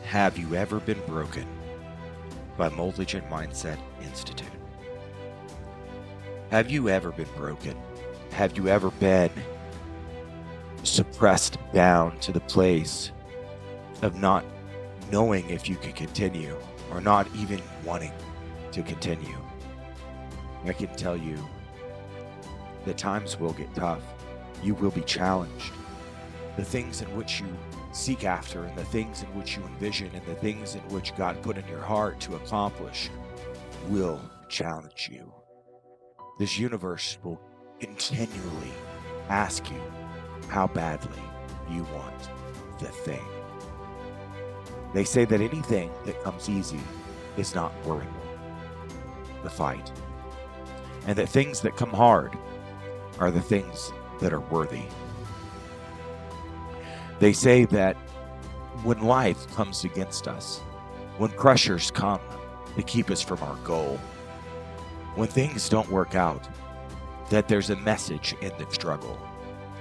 Have you ever been broken? By MultiGen Mindset Institute. Have you ever been broken? Have you ever been suppressed down to the place of not knowing if you can continue or not even wanting to continue? I can tell you that times will get tough. You will be challenged. The things in which you seek after and the things in which you envision and the things in which God put in your heart to accomplish will challenge you. This universe will continually ask you how badly you want the thing. They say that anything that comes easy is not worth the fight, and that things that come hard are the things that are worthy. They say that when life comes against us, when pressures come to keep us from our goal, when things don't work out, that there's a message in the struggle,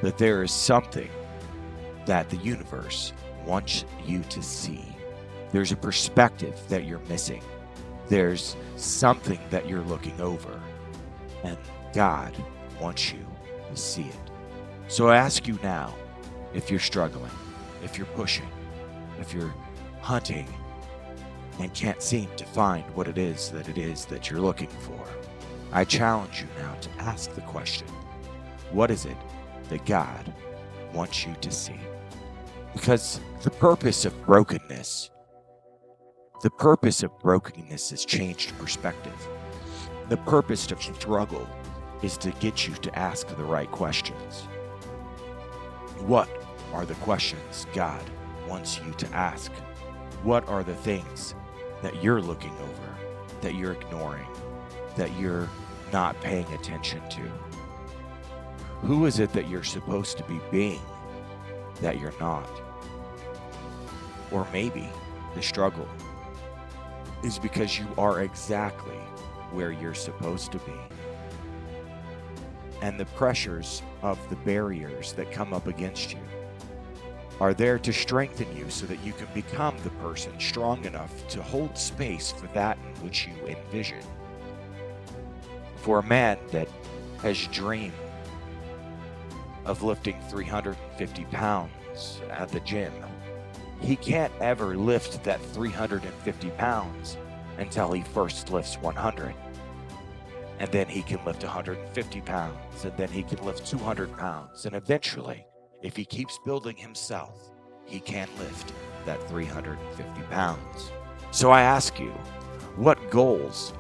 that there is something that the universe wants you to see. There's a perspective that you're missing. There's something that you're looking over, and God wants you to see it. So I ask you now, if you're struggling, if you're pushing, if you're hunting and can't seem to find what it is that you're looking for, I challenge you now to ask the question, what is it that God wants you to see? Because the purpose of brokenness is changed perspective. The purpose of struggle is to get you to ask the right questions. What are the questions God wants you to ask? What are the things that you're looking over, that you're ignoring, that you're not paying attention to? Who is it that you're supposed to be being that you're not? Or maybe the struggle is because you are exactly where you're supposed to be. And the pressures of the barriers that come up against you are there to strengthen you so that you can become the person strong enough to hold space for that in which you envision. For a man that has dreamed of lifting 350 pounds at the gym, he can't ever lift that 350 pounds until he first lifts 100. And then he can lift 150 pounds, and then he can lift 200 pounds. And eventually, if he keeps building himself, he can lift that 350 pounds. So I ask you, what goals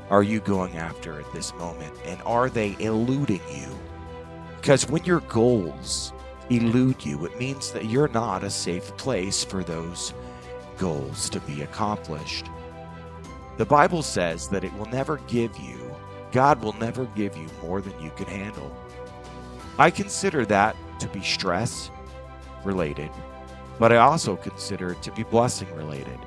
are you going after at this moment? And are they eluding you? Because when your goals elude you, it means that you're not a safe place for those goals to be accomplished. The Bible says that God will never give you more than you can handle. I consider that to be stress related, but I also consider it to be blessing related.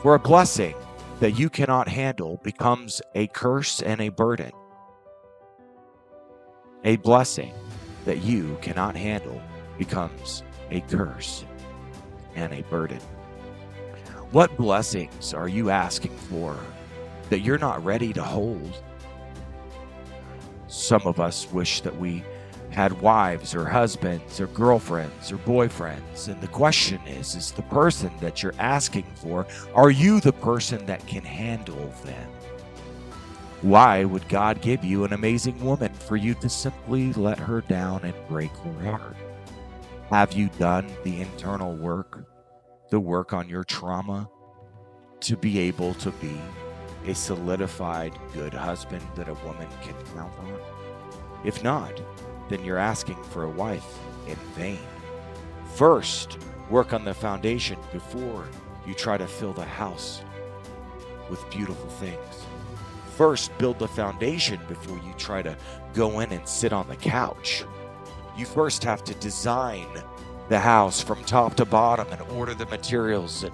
For a blessing that you cannot handle becomes a curse and a burden. A blessing that you cannot handle becomes a curse and a burden. What blessings are you asking for that you're not ready to hold? Some of us wish that we had wives or husbands or girlfriends or boyfriends. And the question is the person that you're asking for, are you the person that can handle them? Why would God give you an amazing woman for you to simply let her down and break her heart? Have you done the internal work, the work on your trauma, to be able to be a solidified good husband that a woman can count on? If not, then you're asking for a wife in vain. First, work on the foundation before you try to fill the house with beautiful things. First, build the foundation before you try to go in and sit on the couch. You first have to design the house from top to bottom and order the materials.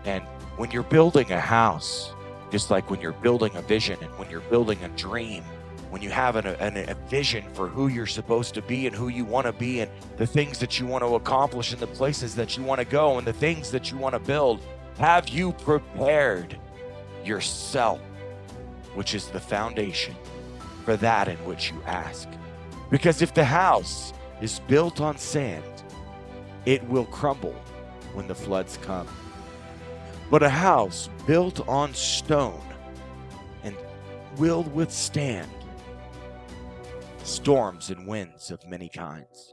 And when you're building a house, just like when you're building a vision and when you're building a dream, when you have a vision for who you're supposed to be and who you want to be and the things that you want to accomplish and the places that you want to go and the things that you want to build, Have you prepared yourself, which is the foundation, for that in which you ask? Because if the house is built on sand, it will crumble when the floods come. But a house built on stone and will withstand storms and winds of many kinds.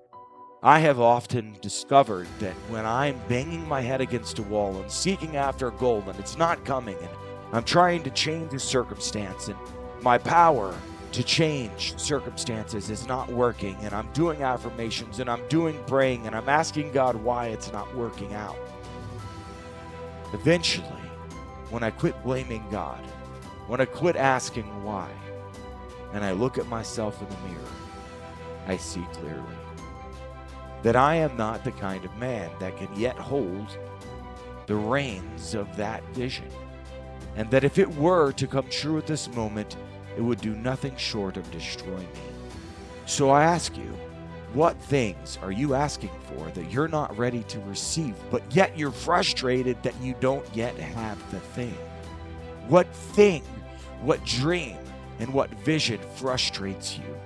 I have often discovered that when I'm banging my head against a wall and seeking after gold and it's not coming, and I'm trying to change a circumstance and my power to change circumstances is not working, and I'm doing affirmations and I'm doing praying and I'm asking God why it's not working out. Eventually, when I quit blaming God, when I quit asking why, and I look at myself in the mirror, I see clearly that I am not the kind of man that can yet hold the reins of that vision, and that if it were to come true at this moment, it would do nothing short of destroy me. So I ask you, what things are you asking for that you're not ready to receive, but yet you're frustrated that you don't yet have the thing? What thing, what dream, and what vision frustrates you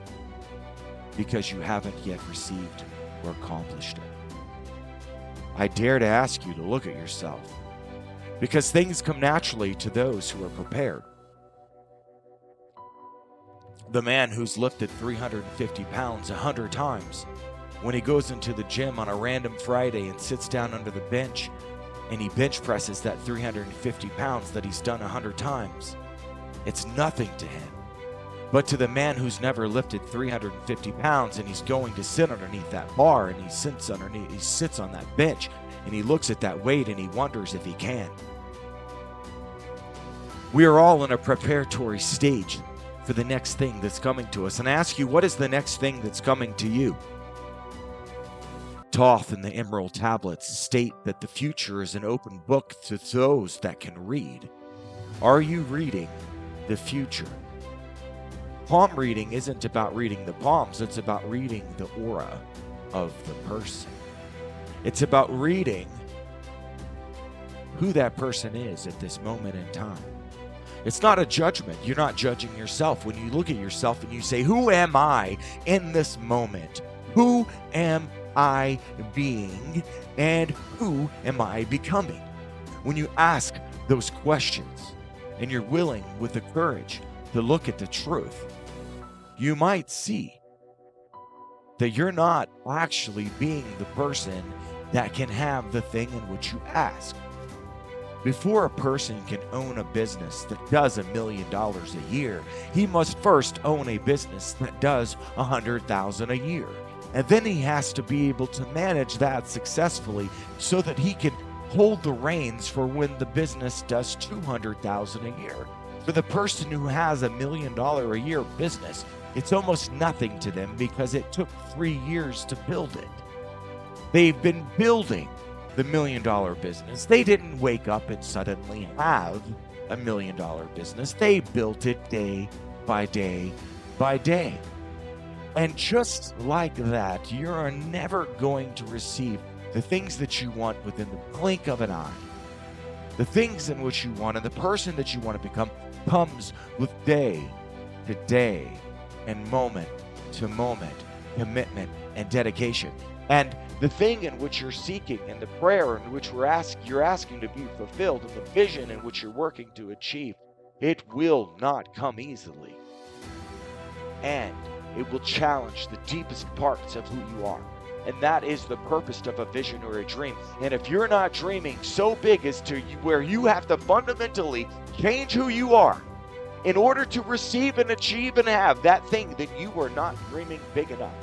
because you haven't yet received or accomplished it? I dare to ask you to look at yourself, because things come naturally to those who are prepared. The man who's lifted 350 pounds 100 times, when he goes into the gym on a random Friday and sits down under the bench and he bench presses that 350 pounds that he's done 100 times, it's nothing to him. But to the man who's never lifted 350 pounds and he's going to sit underneath that bar and he sits on that bench and he looks at that weight and he wonders if he can. We are all in a preparatory stage for the next thing that's coming to us. And I ask you, what is the next thing that's coming to you? Thoth and the Emerald Tablets state that the future is an open book to those that can read. Are you reading the future? Palm reading isn't about reading the palms, it's about reading the aura of the person. It's about reading who that person is at this moment in time. It's not a judgment. You're not judging yourself. When you look at yourself and you say, who am I in this moment? Who am I being? And who am I becoming? When you ask those questions and you're willing with the courage to look at the truth, you might see that you're not actually being the person that can have the thing in which you ask. Before a person can own a business that does $1 million a year, he must first own a business that does $100,000 a year. And then he has to be able to manage that successfully so that he can hold the reins for when the business does $200,000 a year. For the person who has $1 million a year business, it's almost nothing to them because it took 3 years to build it. They've been building the $1 million business. They didn't wake up and suddenly have $1 million business. They built it day by day by day. And just like that, you are never going to receive the things that you want within the blink of an eye. The things in which you want and the person that you want to become comes with day to day and moment to moment commitment and dedication. And the thing in which you're seeking and the prayer in which you're asking to be fulfilled and the vision in which you're working to achieve, it will not come easily. And it will challenge the deepest parts of who you are. And that is the purpose of a vision or a dream. And if you're not dreaming so big as to where you have to fundamentally change who you are in order to receive and achieve and have that thing, then you are not dreaming big enough.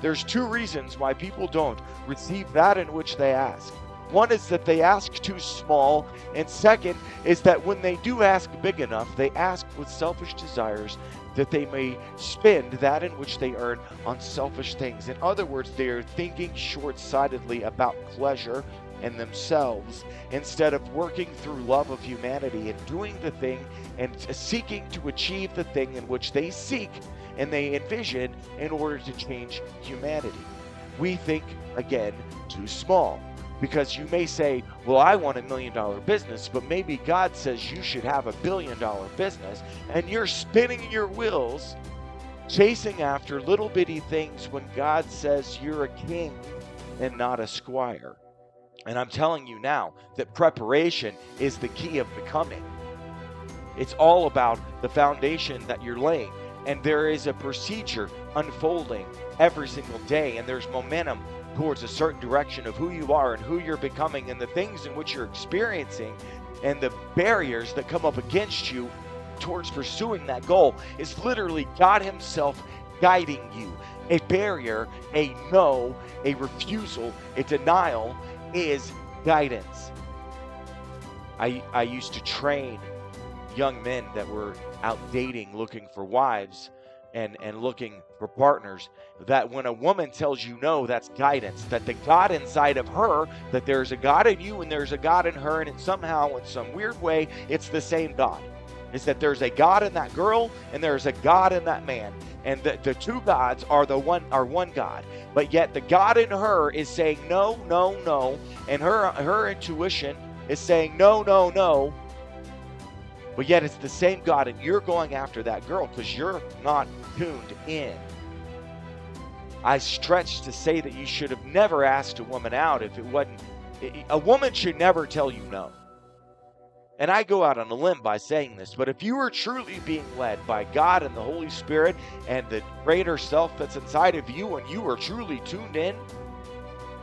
There's 2 reasons why people don't receive that in which they ask. One is that they ask too small, and second is that when they do ask big enough, they ask with selfish desires that they may spend that in which they earn on selfish things. In other words, they are thinking short-sightedly about pleasure and themselves instead of working through love of humanity and doing the thing and seeking to achieve the thing in which they seek and they envision in order to change humanity. We think, again, too small. Because you may say, well, I want $1 million business, but maybe God says you should have $1 billion business, and you're spinning your wheels chasing after little bitty things when God says you're a king and not a squire. And I'm telling you now that preparation is the key of becoming. It's all about the foundation that you're laying. And there is a procedure unfolding every single day, and there's momentum towards a certain direction of who you are and who you're becoming and the things in which you're experiencing, and the barriers that come up against you towards pursuing that goal is literally God Himself guiding you. A barrier, a no, a refusal, a denial is guidance. I used to train young men that were out dating, looking for wives and looking for partners, that when a woman tells you no, that's guidance, that the God inside of her, that there's a God in you and there's a God in her, and it's somehow, in some weird way, it's the same God. It's that there's a God in that girl and there's a God in that man, and the two gods are one God, but yet the God in her is saying no, no, no, and her intuition is saying no, no, no. But yet it's the same God, and you're going after that girl because you're not tuned in. I stretch to say that you should have never asked a woman out if it wasn't. A woman should never tell you no. And I go out on a limb by saying this, but if you are truly being led by God and the Holy Spirit and the greater self that's inside of you, and you are truly tuned in,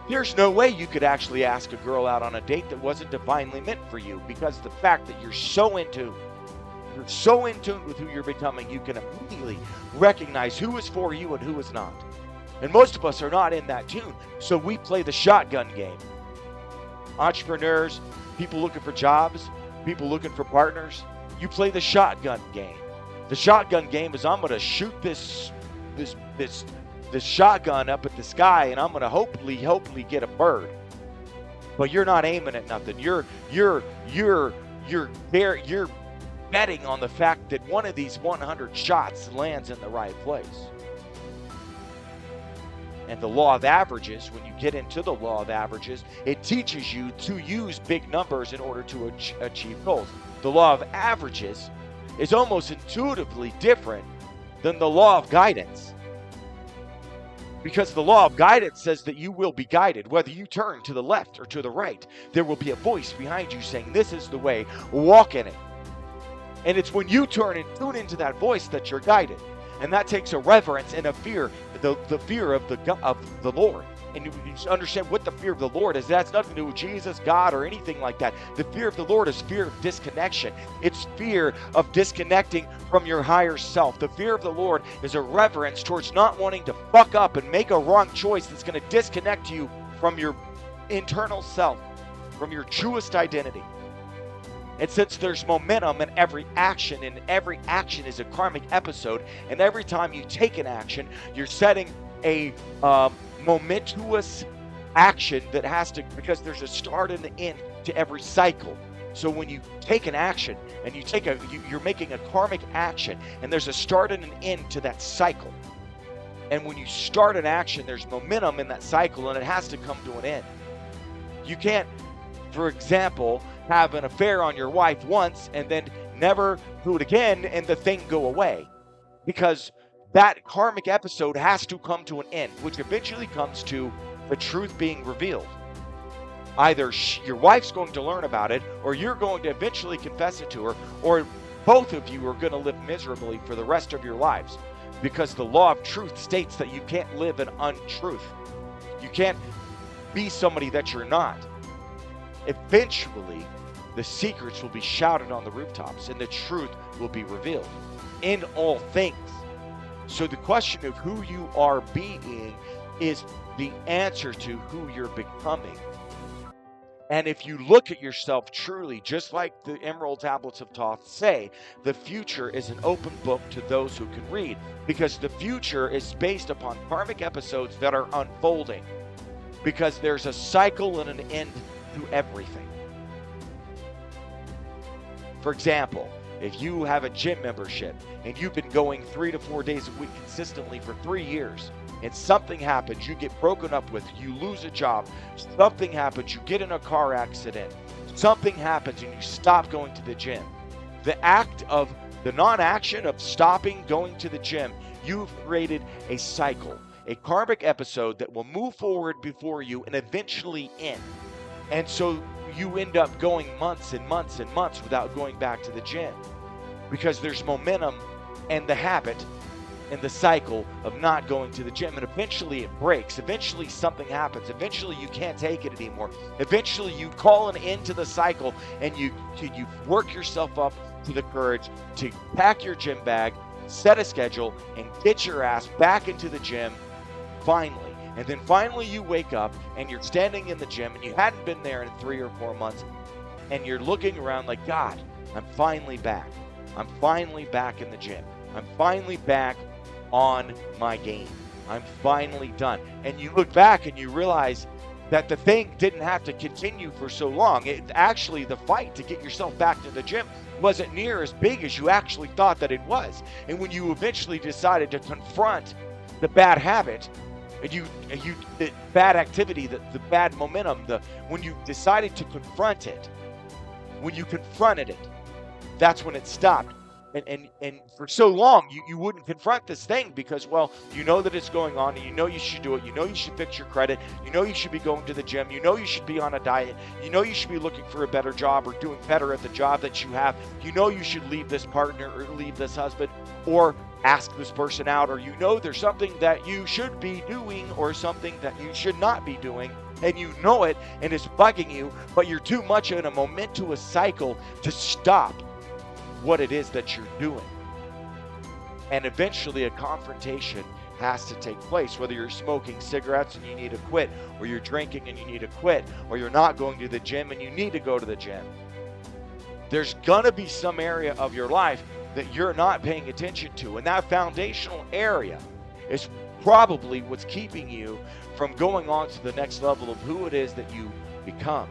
there's no way you could actually ask a girl out on a date that wasn't divinely meant for you, because the fact that you're so in tune with who you're becoming, you can immediately recognize who is for you and who is not. And most of us are not in that tune, so we play the shotgun game. Entrepreneurs, people looking for jobs, people looking for partners, you play the shotgun game. The shotgun game is, I'm going to shoot this shotgun up at the sky, and I'm going to hopefully get a bird. But you're not aiming at nothing. You're betting on the fact that one of these 100 shots lands in the right place. And the law of averages, when you get into the law of averages, it teaches you to use big numbers in order to achieve goals. The law of averages is almost intuitively different than the law of guidance. Because the law of guidance says that you will be guided, whether you turn to the left or to the right. There will be a voice behind you saying, this is the way, walk in it. And it's when you turn and tune into that voice that you're guided. And that takes a reverence and a fear, the fear of the Lord. And you understand what the fear of the Lord is. That's nothing to do with Jesus, God, or anything like that. The fear of the Lord is fear of disconnection. It's fear of disconnecting from your higher self. The fear of the Lord is a reverence towards not wanting to fuck up and make a wrong choice that's going to disconnect you from your internal self, from your truest identity. And since there's momentum in every action, and every action is a karmic episode, and every time you take an action, you're setting a momentous action that has to, because there's a start and an end to every cycle. So when you take an action and you're making a karmic action, and there's a start and an end to that cycle. And when you start an action, there's momentum in that cycle, and it has to come to an end. You can't, for example, have an affair on your wife once and then never do it again and the thing go away, because that karmic episode has to come to an end, which eventually comes to the truth being revealed. Either your wife's going to learn about it, or you're going to eventually confess it to her, or both of you are going to live miserably for the rest of your lives, because the law of truth states that you can't live in untruth. You can't be somebody that you're not. Eventually, the secrets will be shouted on the rooftops, and the truth will be revealed in all things. So the question of who you are being is the answer to who you're becoming. And if you look at yourself truly, just like the Emerald Tablets of Thoth say, the future is an open book to those who can read, because the future is based upon karmic episodes that are unfolding, because there's a cycle and an end to everything. For example, if you have a gym membership and you've been going 3 to 4 days a week consistently for 3 years, and something happens, you get broken up with, you lose a job, something happens, you get in a car accident, something happens and you stop going to the gym. The non-action of stopping going to the gym, you've created a cycle, a karmic episode that will move forward before you and eventually end. And so you end up going months and months and months without going back to the gym because there's momentum and the habit and the cycle of not going to the gym, and eventually it breaks. Eventually something happens. Eventually you can't take it anymore. Eventually you call an end to the cycle, and you work yourself up to the courage to pack your gym bag, set a schedule, and get your ass back into the gym finally. And then finally you wake up and you're standing in the gym and you hadn't been there in 3 or 4 months, and you're looking around like, God, I'm finally back. I'm finally back in the gym. I'm finally back on my game. I'm finally done. And you look back and you realize that the thing didn't have to continue for so long. Actually, the fight to get yourself back to the gym wasn't near as big as you actually thought that it was. And when you eventually decided to confront the bad habit, and the bad activity, the bad momentum, when you decided to confront it, when you confronted it, that's when it stopped. And for so long, you wouldn't confront this thing because, well, you know that it's going on, and you know you should do it. You know you should fix your credit. You know you should be going to the gym. You know you should be on a diet. You know you should be looking for a better job or doing better at the job that you have. You know you should leave this partner or leave this husband or ask this person out, or you know there's something that you should be doing or something that you should not be doing, and you know it, and it's bugging you, but you're too much in a momentous cycle to stop what it is that you're doing. And eventually a confrontation has to take place, whether you're smoking cigarettes and you need to quit, or you're drinking and you need to quit, or you're not going to the gym and you need to go to the gym. There's gonna be some area of your life that you're not paying attention to, and that foundational area is probably what's keeping you from going on to the next level of who it is that you become.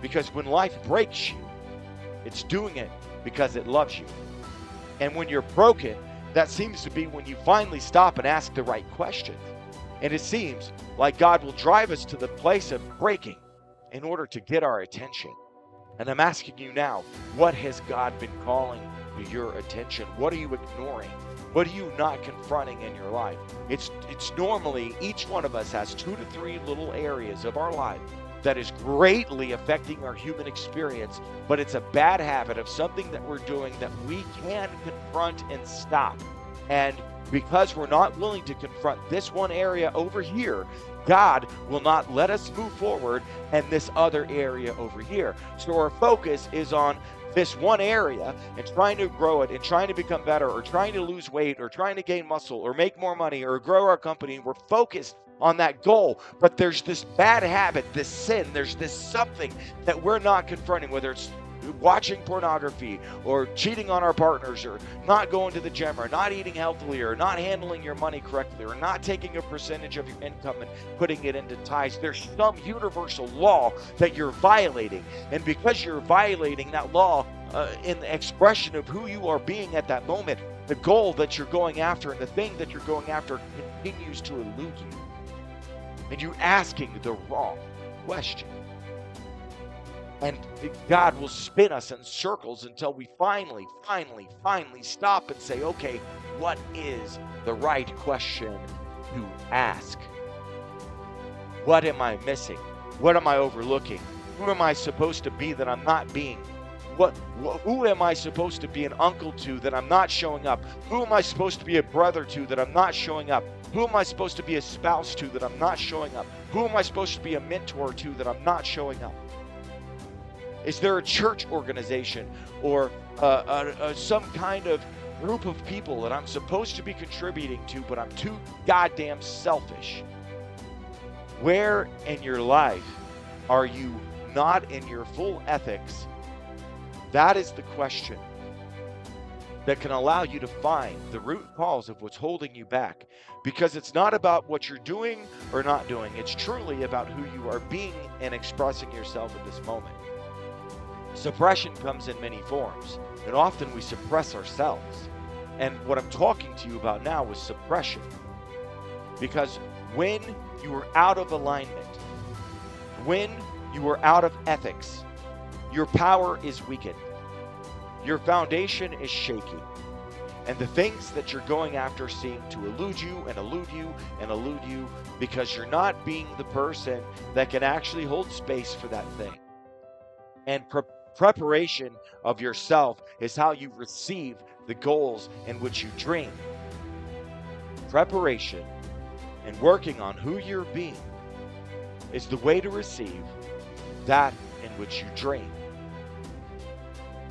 Because when life breaks you, it's doing it because it loves you. And when you're broken, that seems to be when you finally stop and ask the right questions. And it seems like God will drive us to the place of breaking in order to get our attention. And I'm asking you now, what has God been calling to your attention? What are you ignoring? What are you not confronting in your life? It's normally, each one of us has 2 to 3 little areas of our life that is greatly affecting our human experience, but it's a bad habit of something that we're doing that we can confront and stop. And because we're not willing to confront this one area over here, God will not let us move forward and this other area over here. So our focus is on this one area and trying to grow it and trying to become better, or trying to lose weight, or trying to gain muscle, or make more money, or grow our company. We're focused on that goal, but there's this bad habit, this sin, there's this something that we're not confronting, whether it's watching pornography, or cheating on our partners, or not going to the gym, or not eating healthily, or not handling your money correctly, or not taking a percentage of your income and putting it into tithes. There's some universal law that you're violating, and because you're violating that law in the expression of who you are being at that moment, the goal that you're going after and the thing that you're going after continues to elude you. And you're asking the wrong question. And God will spin us in circles until we finally stop and say, okay, what is the right question to ask? What am I missing? What am I overlooking? Who am I supposed to be that I'm not being? Who am I supposed to be an uncle to that I'm not showing up? Who am I supposed to be a brother to that I'm not showing up? Who am I supposed to be a spouse to that I'm not showing up? Who am I supposed to be a mentor to that I'm not showing up? Is there a church organization or some kind of group of people that I'm supposed to be contributing to, but I'm too goddamn selfish? Where in your life are you not in your full ethics? That is the question that can allow you to find the root cause of what's holding you back. Because it's not about what you're doing or not doing. It's truly about who you are being and expressing yourself at this moment. Suppression comes in many forms, and often we suppress ourselves. And what I'm talking to you about now is suppression. Because when you are out of alignment, when you are out of ethics, your power is weakened. Your foundation is shaky. And the things that you're going after seem to elude you and elude you and elude you because you're not being the person that can actually hold space for that thing. And preparation of yourself is how you receive the goals in which you dream. Preparation and working on who you're being is the way to receive that in which you dream.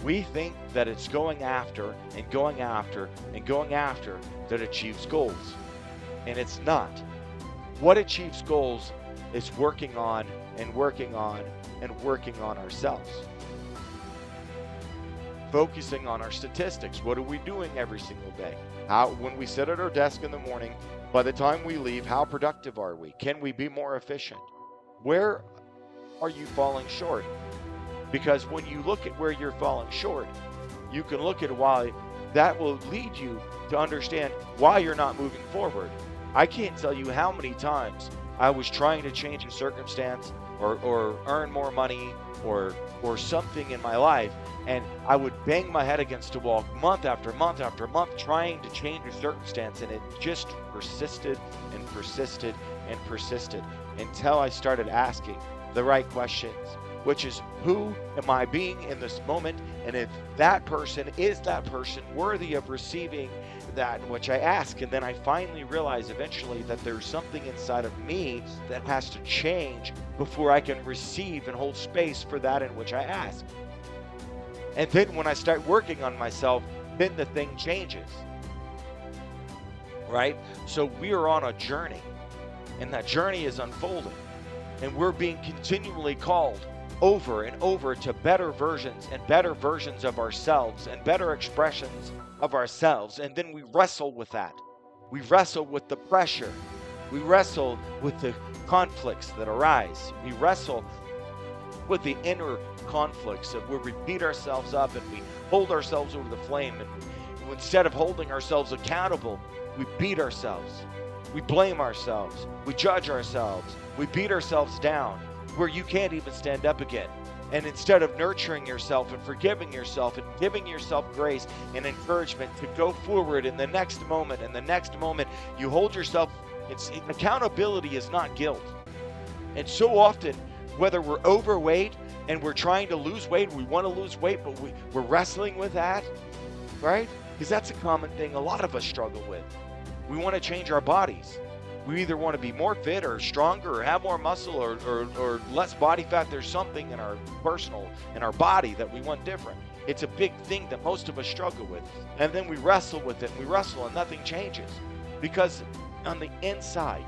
We think that it's going after and going after and going after that achieves goals. And it's not. What achieves goals is working on and working on and working on ourselves. Focusing on our statistics. What are we doing every single day? When we sit at our desk in the morning, by the time we leave, how productive are we? Can we be more efficient? Where are you falling short? Because when you look at where you're falling short, you can look at why that will lead you to understand why you're not moving forward. I can't tell you how many times I was trying to change a circumstance or earn more money or something in my life, and I would bang my head against a wall month after month after month trying to change a circumstance, and it just persisted and persisted and persisted until I started asking the right questions, which is, who am I being in this moment? And if that person is that person worthy of receiving that in which I ask? And then I finally realize eventually that there's something inside of me that has to change before I can receive and hold space for that in which I ask. And then when I start working on myself, then the thing changes. Right? So we are on a journey, and that journey is unfolding, and we're being continually called over and over to better versions and better versions of ourselves and better expressions of ourselves. And then we wrestle with that. We wrestle with the pressure. We wrestle with the conflicts that arise. We wrestle with the inner conflicts of where we beat ourselves up and we hold ourselves over the flame. And instead of holding ourselves accountable, we beat ourselves. We blame ourselves. We judge ourselves. We beat ourselves down, where you can't even stand up again. And instead of nurturing yourself and forgiving yourself and giving yourself grace and encouragement to go forward in the next moment, you hold yourself. Accountability is not guilt. And so often, whether we're overweight and we're trying to lose weight, we want to lose weight, but we're wrestling with that, right? Because that's a common thing a lot of us struggle with. We want to change our bodies. We either want to be more fit or stronger or have more muscle or less body fat. There's something in our body that we want different. It's a big thing that most of us struggle with. And then we wrestle with it. We wrestle and nothing changes. Because on the inside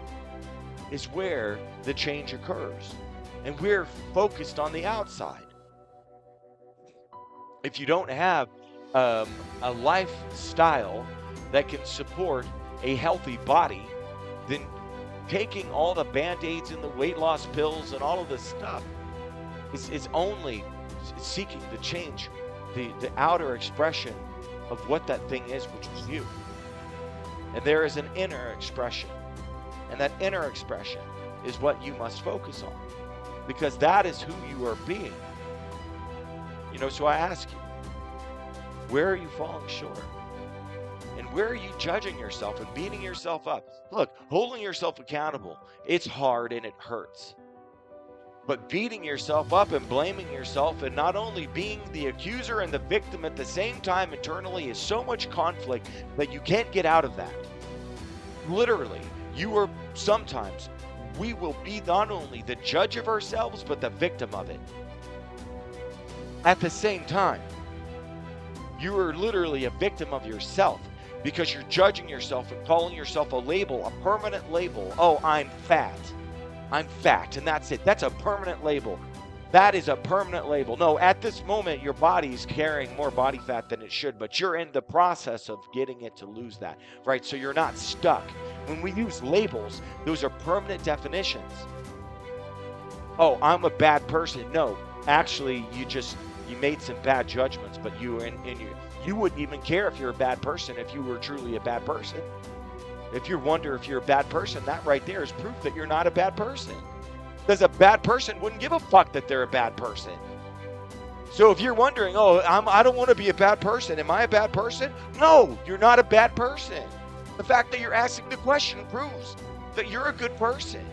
is where the change occurs. And we're focused on the outside. If you don't have a lifestyle that can support a healthy body, then taking all the Band-Aids and the weight loss pills and all of this stuff is only seeking to change the outer expression of what that thing is, which is you. And there is an inner expression. And that inner expression is what you must focus on, because that is who you are being. So I ask you, where are you falling short? And where are you judging yourself and beating yourself up? Look, holding yourself accountable, it's hard and it hurts. But beating yourself up and blaming yourself and not only being the accuser and the victim at the same time internally is so much conflict that you can't get out of that. Literally, we will be not only the judge of ourselves, but the victim of it. At the same time, you are literally a victim of yourself, because you're judging yourself and calling yourself a label, a permanent label. Oh, I'm fat. I'm fat, and that's it. That's a permanent label. That is a permanent label. No, at this moment, your body is carrying more body fat than it should, but you're in the process of getting it to lose that, right? So you're not stuck. When we use labels, those are permanent definitions. Oh, I'm a bad person. No, actually, you made some bad judgments, but you You wouldn't even care if you're a bad person if you were truly a bad person. If you wonder if you're a bad person, that right there is proof that you're not a bad person. Because a bad person wouldn't give a fuck that they're a bad person. So if you're wondering, oh, I don't want to be a bad person. Am I a bad person? No, you're not a bad person. The fact that you're asking the question proves that you're a good person.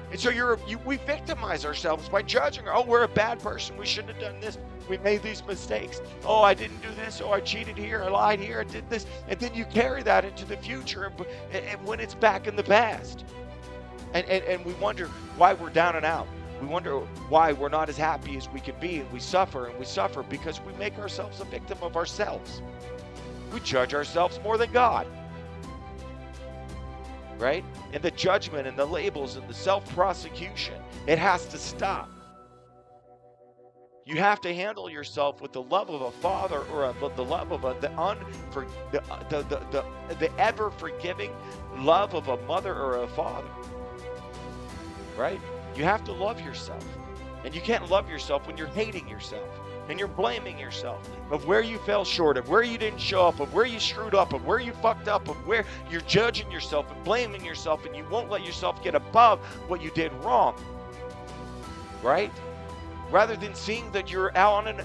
And so we victimize ourselves by judging. Oh, we're a bad person. We shouldn't have done this. We made these mistakes. Oh, I didn't do this. Oh, I cheated here. I lied here. I did this. And then you carry that into the future and when it's back in the past. And we wonder why we're down and out. We wonder why we're not as happy as we can be. And we suffer because we make ourselves a victim of ourselves. We judge ourselves more than God. Right? And the judgment and the labels and the self-prosecution, it has to stop. You have to handle yourself with the love of a father or the love of the ever forgiving love of a mother or a father. Right? You have to love yourself. And you can't love yourself when you're hating yourself and you're blaming yourself of where you fell short, of where you didn't show up, of where you screwed up, of where you fucked up, of where you're judging yourself and blaming yourself, and you won't let yourself get above what you did wrong. Right? Rather than seeing that you're on an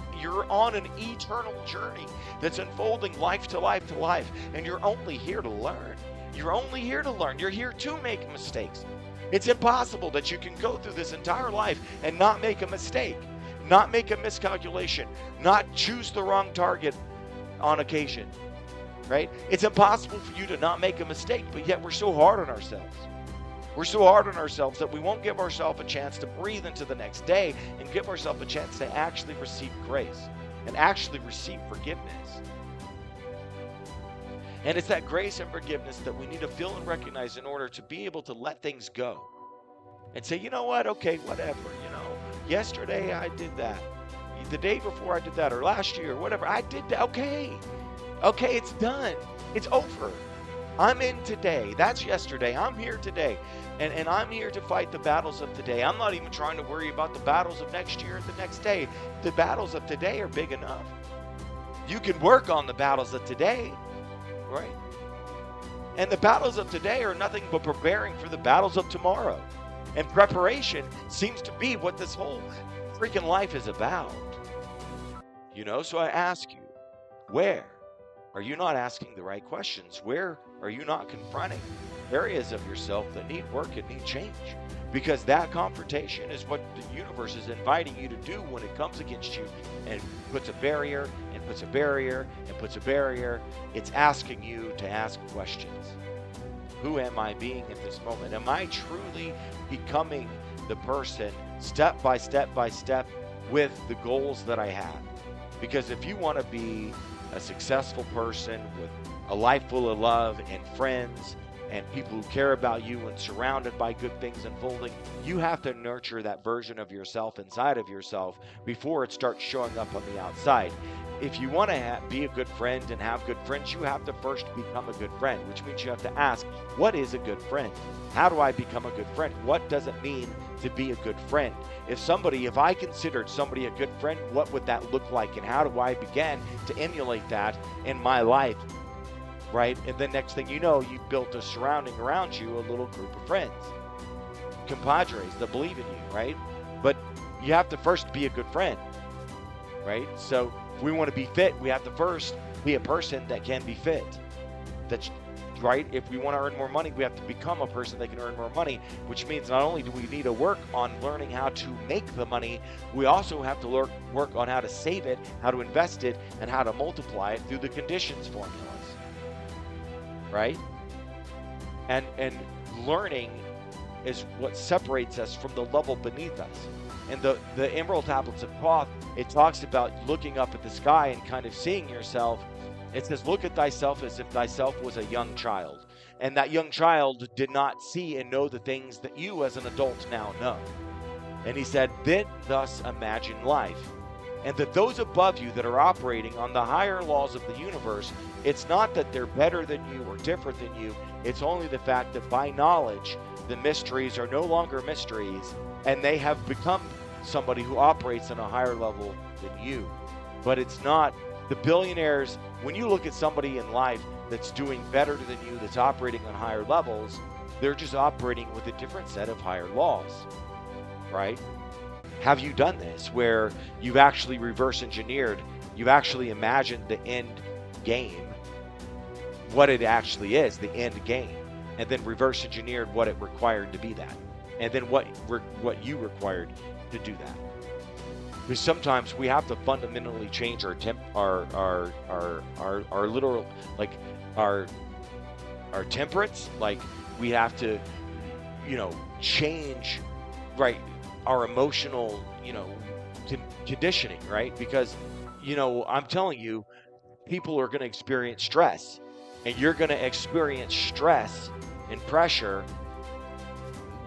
eternal journey that's unfolding life to life to life, and you're only here to learn. You're only here to learn. You're here to make mistakes. It's impossible that you can go through this entire life and not make a mistake, not make a miscalculation, not choose the wrong target on occasion, right? It's impossible for you to not make a mistake, but yet we're so hard on ourselves. We're so hard on ourselves that we won't give ourselves a chance to breathe into the next day and give ourselves a chance to actually receive grace and actually receive forgiveness. And it's that grace and forgiveness that we need to feel and recognize in order to be able to let things go and say, you know what? Okay, whatever, yesterday I did that. The day before I did that, or last year, whatever, I did that. Okay, it's done. It's over. I'm in today. That's yesterday. I'm here today. And I'm here to fight the battles of today. I'm not even trying to worry about the battles of next year or the next day. The battles of today are big enough. You can work on the battles of today, right? And the battles of today are nothing but preparing for the battles of tomorrow. And preparation seems to be what this whole freaking life is about. So I ask you, where are you not asking the right questions? Where are you not confronting areas of yourself that need work and need change? Because that confrontation is what the universe is inviting you to do when it comes against you and puts a barrier and puts a barrier and puts a barrier. It's asking you to ask questions. Who am I being at this moment? Am I truly becoming the person step by step by step with the goals that I have? Because if you want to be a successful person with a life full of love and friends and people who care about you and surrounded by good things unfolding, you have to nurture that version of yourself inside of yourself before it starts showing up on the outside. If you want to be a good friend and have good friends, you have to first become a good friend, which means you have to ask, what is a good friend? How do I become a good friend? What does it mean to be a good friend? If I considered somebody a good friend, what would that look like? And how do I begin to emulate that in my life? Right? And the next thing you know, you've built a surrounding around you, a little group of friends, compadres that believe in you, right? But you have to first be a good friend, right? So if we want to be fit, we have to first be a person that can be fit. That's right. If we want to earn more money, we have to become a person that can earn more money, which means not only do we need to work on learning how to make the money, we also have to work on how to save it, how to invest it, and how to multiply it through the conditions formulas. Right? And learning is what separates us from the level beneath us. And the Emerald Tablets of Thoth, it talks about looking up at the sky and kind of seeing yourself. It says, look at thyself as if thyself was a young child. And that young child did not see and know the things that you as an adult now know. And he said, then thus imagine life. And that those above you that are operating on the higher laws of the universe, it's not that they're better than you or different than you. It's only the fact that by knowledge, the mysteries are no longer mysteries, and they have become somebody who operates on a higher level than you. But it's not The billionaires, when you look at somebody in life that's doing better than you, that's operating on higher levels, they're just operating with a different set of higher laws, right? Have you done this where you've actually reverse engineered, you've actually imagined the end game, what it actually is, the end game, and then reverse engineered what it required to be that, and then what you required to do that? Because sometimes we have to fundamentally change our literal, like our temperance. Like we have to, change, right, our emotional, conditioning, right? Because, I'm telling you, people are going to experience stress, and you're going to experience stress and pressure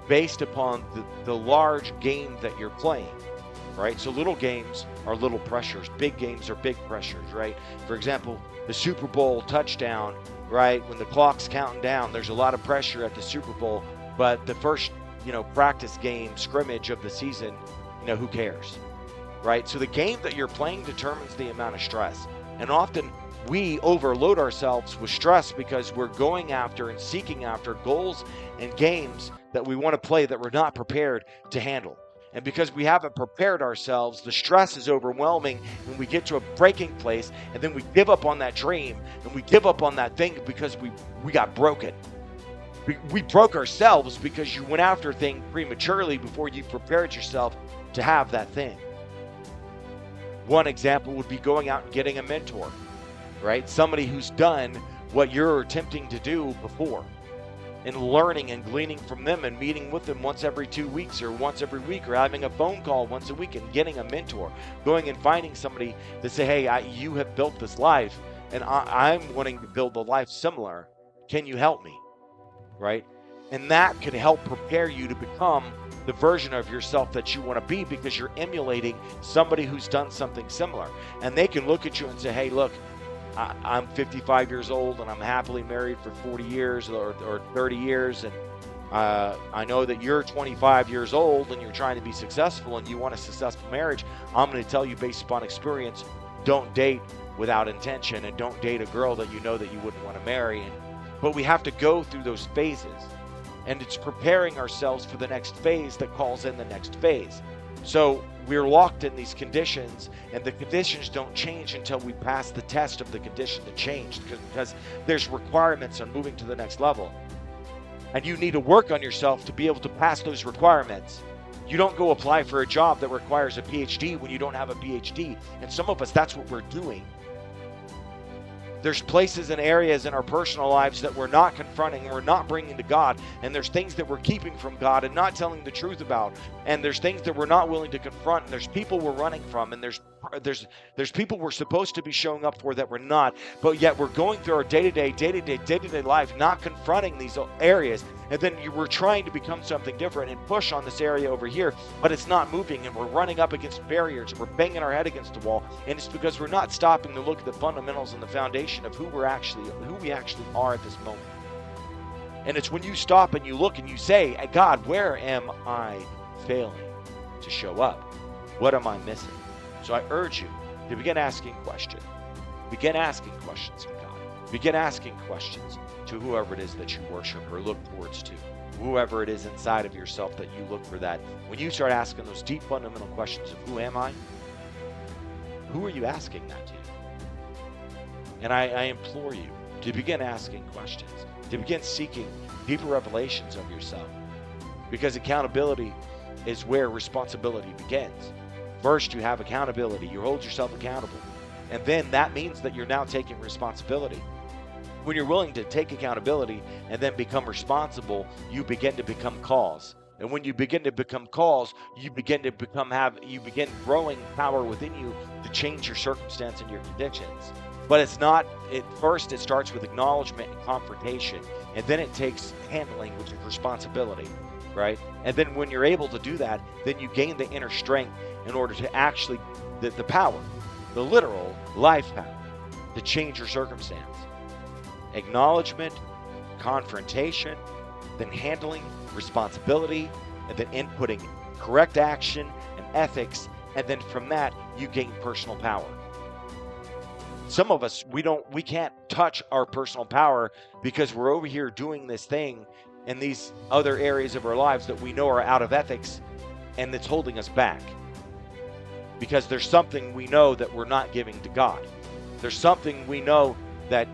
based upon the large game that you're playing. Right? So little games are little pressures, big games are big pressures, right? For example, the Super Bowl touchdown, right? When the clock's counting down, there's a lot of pressure at the Super Bowl, but the first, practice game, scrimmage of the season, who cares, right? So the game that you're playing determines the amount of stress. And often we overload ourselves with stress because we're going after and seeking after goals and games that we want to play that we're not prepared to handle. And because we haven't prepared ourselves, the stress is overwhelming, and we get to a breaking place, and then we give up on that dream, and we give up on that thing because we got broken. We broke ourselves because you went after a thing prematurely before you prepared yourself to have that thing. One example would be going out and getting a mentor, right? Somebody who's done what you're attempting to do before, and learning and gleaning from them and meeting with them once every 2 weeks or once every week, or having a phone call once a week and getting a mentor, going and finding somebody that say, hey, you have built this life and I'm wanting to build a life similar. Can you help me? Right? And that can help prepare you to become the version of yourself that you want to be, because you're emulating somebody who's done something similar. And they can look at you and say, hey, look, I'm 55 years old and I'm happily married for 40 years or 30 years. And I know that you're 25 years old and you're trying to be successful and you want a successful marriage. I'm going to tell you, based upon experience, don't date without intention, and don't date a girl that you know that you wouldn't want to marry. But we have to go through those phases, and it's preparing ourselves for the next phase that calls in the next phase. So we're locked in these conditions, and the conditions don't change until we pass the test of the condition to change, because there's requirements on moving to the next level. And you need to work on yourself to be able to pass those requirements. You don't go apply for a job that requires a PhD when you don't have a PhD. And some of us, that's what we're doing. There's places and areas in our personal lives that we're not confronting and we're not bringing to God. And there's things that we're keeping from God and not telling the truth about. And there's things that we're not willing to confront. And there's people we're running from. And there's people we're supposed to be showing up for that we're not. But yet we're going through our day-to-day life, not confronting these areas. And then we're trying to become something different and push on this area over here, but it's not moving, and we're running up against barriers, and we're banging our head against the wall. And it's because we're not stopping to look at the fundamentals and the foundation of who we actually are at this moment. And it's when you stop and you look and you say, God, where am I failing to show up? What am I missing? So I urge you to begin asking questions. Begin asking questions to God. Begin asking questions to whoever it is that you worship or look towards to. Whoever it is inside of yourself that you look for that. When you start asking those deep fundamental questions of who am I? Who are you asking that to? And I implore you to begin asking questions, to begin seeking deeper revelations of yourself. Because accountability is where responsibility begins. First, you have accountability. You hold yourself accountable. And then that means that you're now taking responsibility. When you're willing to take accountability and then become responsible, you begin to become cause. And when you begin to become cause, you begin growing power within you to change your circumstance and your conditions. But it starts with acknowledgement and confrontation, and then it takes handling, which is responsibility, right? And then when you're able to do that, then you gain the inner strength in order to actually, the power, the literal life power, to change your circumstance. Acknowledgement, confrontation, then handling, responsibility, and then inputting correct action and ethics, and then from that, you gain personal power. Some of us, we can't touch our personal power because we're over here doing this thing in these other areas of our lives that we know are out of ethics, and it's holding us back. Because there's something we know that we're not giving to God. There's something we know that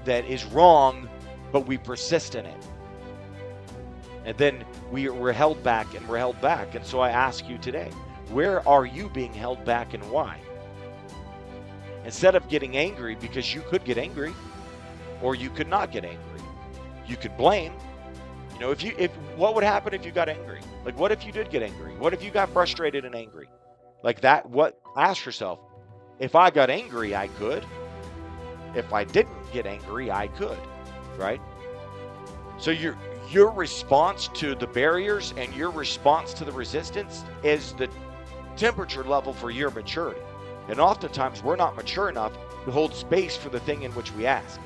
is wrong, but we persist in it. And then we're held back and we're held back. And so I ask you today, where are you being held back and why? Instead of getting angry, because you could get angry, or you could not get angry. You could blame. You know, what would happen if you got angry? Like, what if you did get angry? What if you got frustrated and angry? Like that, ask yourself, if I got angry, I could. If I didn't get angry, I could, right? So your response to the barriers and your response to the resistance is the temperature level for your maturity. And oftentimes we're not mature enough to hold space for the thing in which we ask.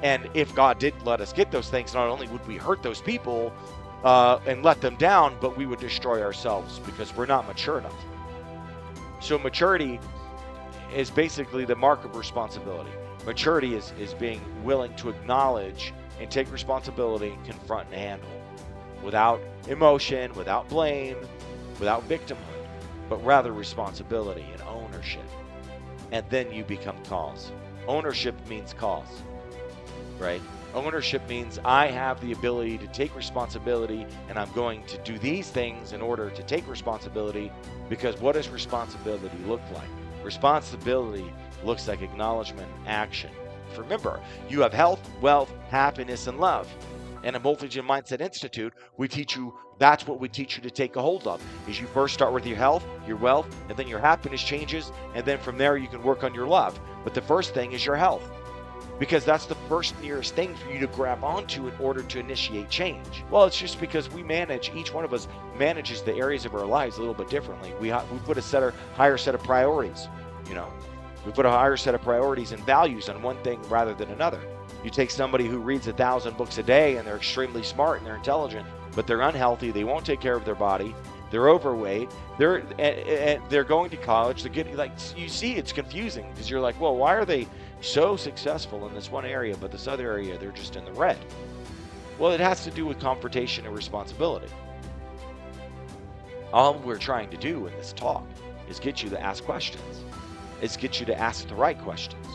And if God did let us get those things, not only would we hurt those people and let them down, but we would destroy ourselves because we're not mature enough. So maturity is basically the mark of responsibility. Maturity is being willing to acknowledge and take responsibility and confront and handle without emotion, without blame, without victimhood, but rather responsibility and ownership. And then you become cause. Ownership means cause, right? Ownership means I have the ability to take responsibility, and I'm going to do these things in order to take responsibility, because what does responsibility look like? Responsibility looks like acknowledgement and action. Remember, you have health, wealth, happiness, and love. And at MultiGen Mindset Institute, we teach you, that's what we teach you to take a hold of, is you first start with your health, your wealth, and then your happiness changes, and then from there you can work on your love. But the first thing is your health, because that's the first nearest thing for you to grab onto in order to initiate change. Well, it's just because each one of us manages the areas of our lives a little bit differently. We put a higher set of priorities, you know. We put a higher set of priorities and values on one thing rather than another. You take somebody who reads 1,000 books a day and they're extremely smart and they're intelligent, but they're unhealthy, they won't take care of their body, they're overweight, they're going to college, they're getting, like, you see, it's confusing because you're like, well, why are they so successful in this one area, but this other area, they're just in the red? Well, it has to do with confrontation and responsibility. All we're trying to do in this talk is get you to ask questions. It's get you to ask the right questions.